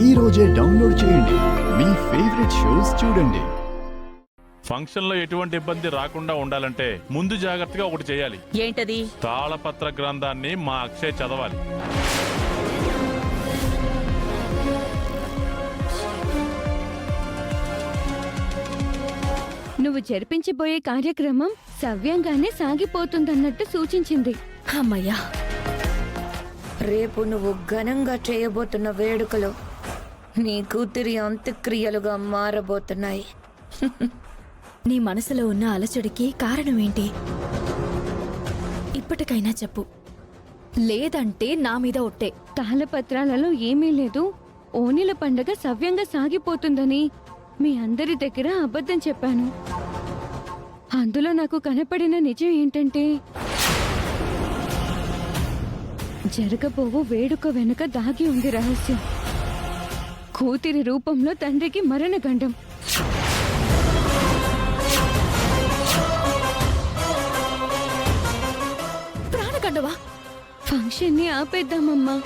ఈ రోజే డౌన్లోడ్ చేయండి. మీ ఫేవరెట్ షోస్ చూడండి. ఫంక్షన్ లో ఎటువంటి ఇబ్బంది రాకుండా ఉండాలంటే ముందు జాగ్రత్తగా ఒకటి చేయాలి. ఏంటది? తాళపత్ర గ్రంథాన్ని మా అక్షయ్ చదవాలి. నువ్వు జరిపించబోయే కార్యక్రమం సవ్యంగానే సాగిపోతుందన్నట్టు సూచించింది. అమ్మయ్యా, రేపు నువ్వు ఘనంగా చేయబోతున్న వేడుకలో నీ కూతురి అంత్యక్రియలుగా మారబోతున్నాయి. నీ మనసులో ఉన్న అలచడికి కారణమేంటి? ఇప్పటికైనా చెప్పు, లేదంటే నా మీద ఒట్టే. తాళపత్రాలలో ఏమీ లేదు, ఓణిల పండగ సవ్యంగా సాగిపోతుందని మీ అందరి దగ్గర అబద్ధం చెప్పాను. అందులో నాకు కనపడిన నిజం ఏంటంటే జరగబోవు వేడుక వెనుక దాగి ఉంది రహస్యం. కూతురి రూపంలో తండ్రికి మరణగండం. ప్రాణగండవా? ఫంక్షన్ ని ఆపేద్దామమ్మా.